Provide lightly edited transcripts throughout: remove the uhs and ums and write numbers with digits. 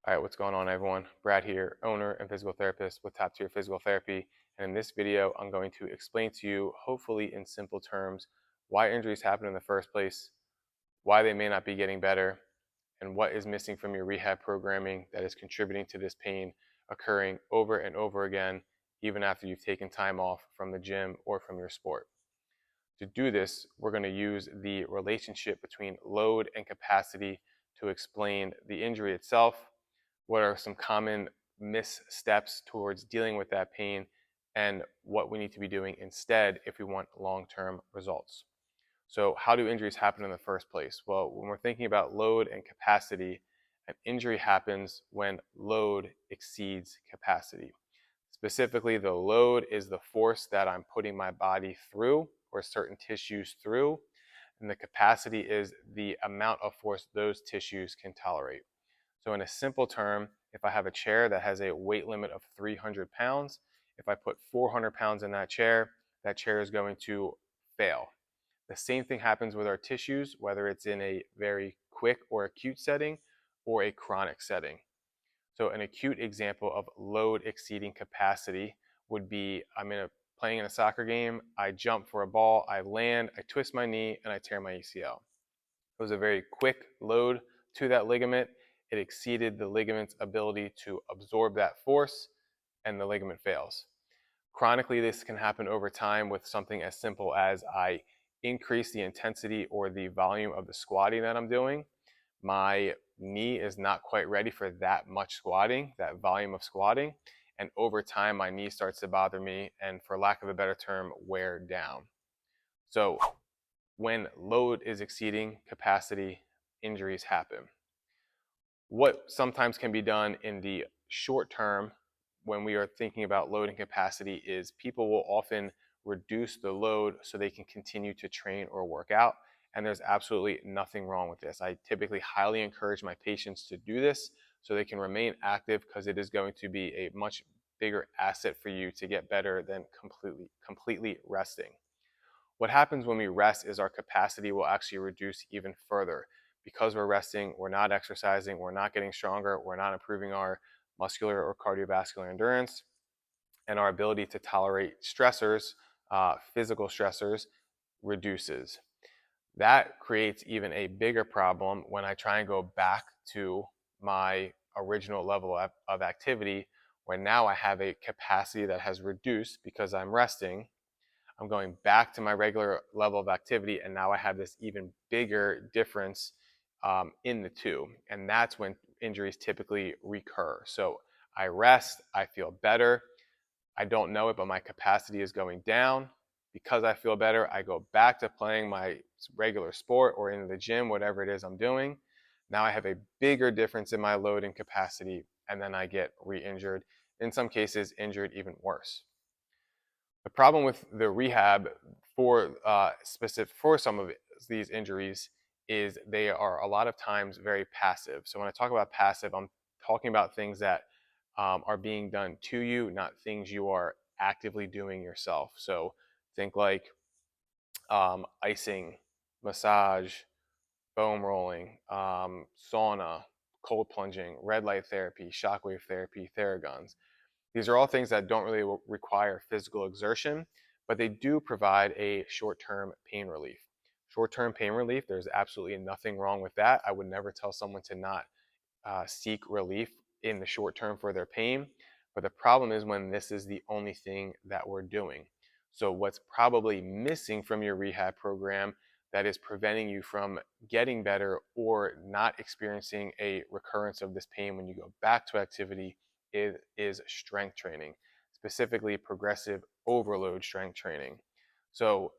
All right, what's going on, everyone? Brad here, owner and physical therapist with Top Tier Physical Therapy. And in this video, I'm going to explain to you, hopefully in simple terms, why injuries happen in the first place, why they may not be getting better, and what is missing from your rehab programming that is contributing to this pain occurring over and over again, even after you've taken time off from the gym or from your sport. To do this, we're going to use the relationship between load and capacity to explain the injury itself, what are some common missteps towards dealing with that pain, and what we need to be doing instead if we want long-term results. So how do injuries happen in the first place? Well, when we're thinking about load and capacity, an injury happens when load exceeds capacity. Specifically, the load is the force that I'm putting my body through or certain tissues through, and the capacity is the amount of force those tissues can tolerate. So in a simple term, if I have a chair that has a weight limit of 300 pounds, if I put 400 pounds in that chair is going to fail. The same thing happens with our tissues, whether it's in a very quick or acute setting or a chronic setting. So an acute example of load exceeding capacity would be playing in a soccer game, I jump for a ball, I land, I twist my knee, and I tear my ACL. It was a very quick load to that ligament. It exceeded the ligament's ability to absorb that force, and the ligament fails. Chronically, this can happen over time with something as simple as I increase the intensity or the volume of the squatting that I'm doing. My knee is not quite ready for that much squatting, that volume of squatting, and over time my knee starts to bother me and, for lack of a better term, wear down. So when load is exceeding capacity, injuries happen. What sometimes can be done in the short term when we are thinking about load and capacity is people will often reduce the load so they can continue to train or work out. And there's absolutely nothing wrong with this. I typically highly encourage my patients to do this so they can remain active, because it is going to be a much bigger asset for you to get better than completely resting. What happens when we rest is our capacity will actually reduce even further. Because we're resting, we're not exercising, we're not getting stronger, we're not improving our muscular or cardiovascular endurance, and our ability to tolerate stressors, physical stressors, reduces. That creates even a bigger problem when I try and go back to my original level of activity, where now I have a capacity that has reduced because I'm resting. I'm going back to my regular level of activity, and now I have this even bigger difference in the two. And that's when injuries typically recur. So I rest, I feel better. I don't know it, but my capacity is going down. Because I feel better, I go back to playing my regular sport or in the gym, whatever it is I'm doing. Now I have a bigger difference in my load and capacity, and then I get re-injured. In some cases, injured even worse. The problem with the rehab for some of these injuries is they are a lot of times very passive. So when I talk about passive, I'm talking about things that are being done to you, not things you are actively doing yourself. So think like icing, massage, foam rolling, sauna, cold plunging, red light therapy, shockwave therapy, Theraguns. These are all things that don't really require physical exertion, but they do provide a short-term pain relief. Short-term pain relief, there's absolutely nothing wrong with that. I would never tell someone to not seek relief in the short term for their pain. But the problem is when this is the only thing that we're doing. So what's probably missing from your rehab program that is preventing you from getting better or not experiencing a recurrence of this pain when you go back to activity is strength training, specifically progressive overload strength training. So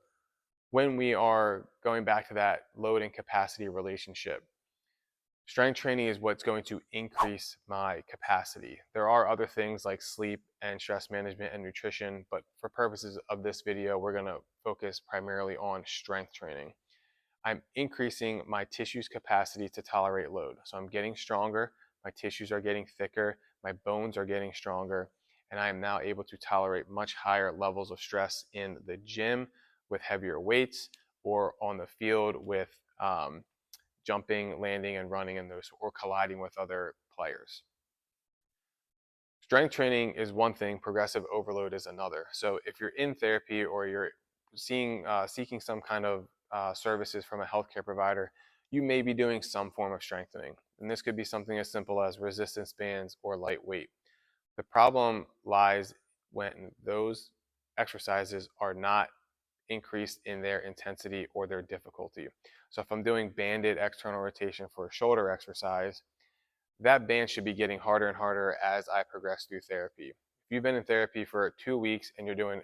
when we are going back to that load and capacity relationship, strength training is what's going to increase my capacity. There are other things like sleep and stress management and nutrition, but for purposes of this video, we're going to focus primarily on strength training. I'm increasing my tissue's capacity to tolerate load. So I'm getting stronger, my tissues are getting thicker, my bones are getting stronger, and I am now able to tolerate much higher levels of stress in the gym with heavier weights, or on the field with jumping, landing, and running, and those, or colliding with other players. Strength training is one thing, progressive overload is another. So if you're in therapy or you're seeking some kind of services from a healthcare provider, you may be doing some form of strengthening. And this could be something as simple as resistance bands or light weight. The problem lies when those exercises are not increased in their intensity or their difficulty. So if I'm doing banded external rotation for a shoulder exercise, that band should be getting harder and harder as I progress through therapy. If you've been in therapy for 2 weeks and you're doing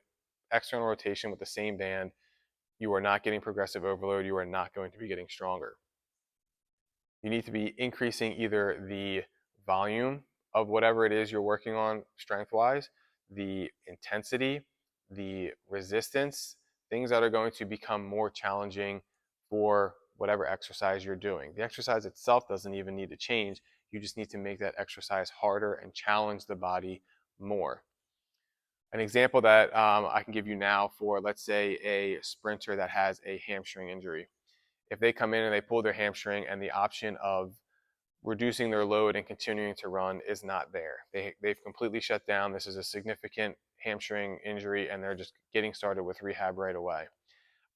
external rotation with the same band, you are not getting progressive overload. You are not going to be getting stronger. You need to be increasing either the volume of whatever it is you're working on strength wise, the intensity, the resistance, things that are going to become more challenging for whatever exercise you're doing. The exercise itself doesn't even need to change. You just need to make that exercise harder and challenge the body more. An example that I can give you now for, let's say, a sprinter that has a hamstring injury. If they come in and they pull their hamstring and the option of reducing their load and continuing to run is not there. They've completely shut down. This is a significant hamstring injury and they're just getting started with rehab right away.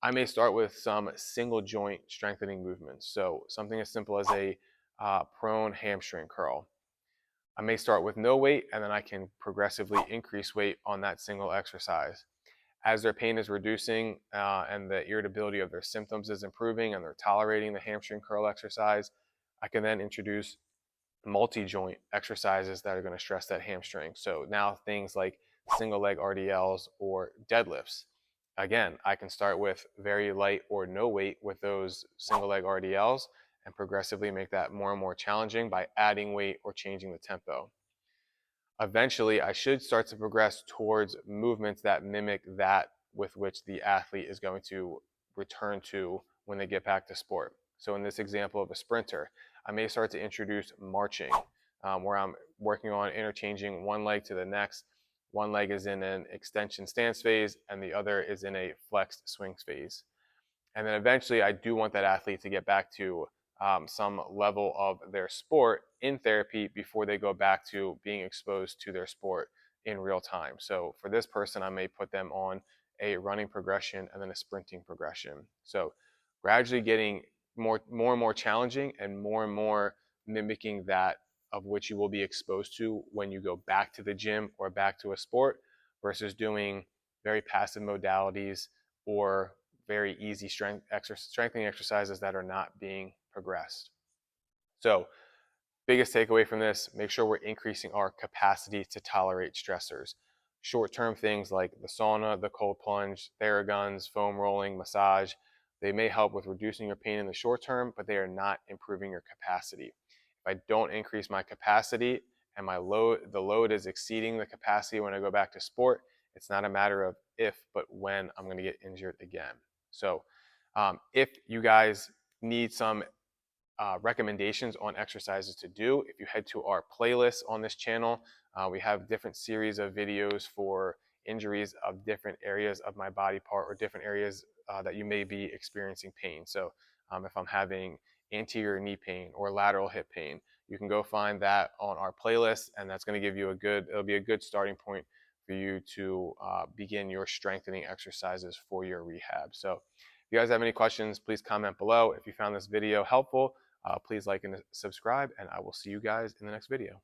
I may start with some single joint strengthening movements. So something as simple as a prone hamstring curl. I may start with no weight and then I can progressively increase weight on that single exercise. As their pain is reducing and the irritability of their symptoms is improving and they're tolerating the hamstring curl exercise, I can then introduce multi-joint exercises that are going to stress that hamstring. So now things like single leg RDLs or deadlifts. Again, I can start with very light or no weight with those single leg RDLs and progressively make that more and more challenging by adding weight or changing the tempo. Eventually, I should start to progress towards movements that mimic that with which the athlete is going to return to when they get back to sport. So in this example of a sprinter, I may start to introduce marching, where I'm working on interchanging one leg to the next. One leg is in an extension stance phase and the other is in a flexed swing phase. And then eventually, I do want that athlete to get back to some level of their sport in therapy before they go back to being exposed to their sport in real time. So for this person, I may put them on a running progression and then a sprinting progression. So gradually getting more and more challenging and more mimicking that of which you will be exposed to when you go back to the gym or back to a sport versus doing very passive modalities or very easy strengthening exercises that are not being progressed. So biggest takeaway from this, make sure we're increasing our capacity to tolerate stressors. Short-term things like the sauna, the cold plunge, Theraguns, foam rolling, massage, they may help with reducing your pain in the short term, but they are not improving your capacity. If I don't increase my capacity and the load is exceeding the capacity when I go back to sport, it's not a matter of if, but when I'm going to get injured again. So if you guys need some recommendations on exercises to do, if you head to our playlist on this channel, we have different series of videos for injuries of different areas of my body part or different areas that you may be experiencing pain. So if I'm having anterior knee pain or lateral hip pain, you can go find that on our playlist, and that's going to give you it'll be a good starting point for you to begin your strengthening exercises for your rehab. So if you guys have any questions, please comment below. If you found this video helpful, please like and subscribe, and I will see you guys in the next video.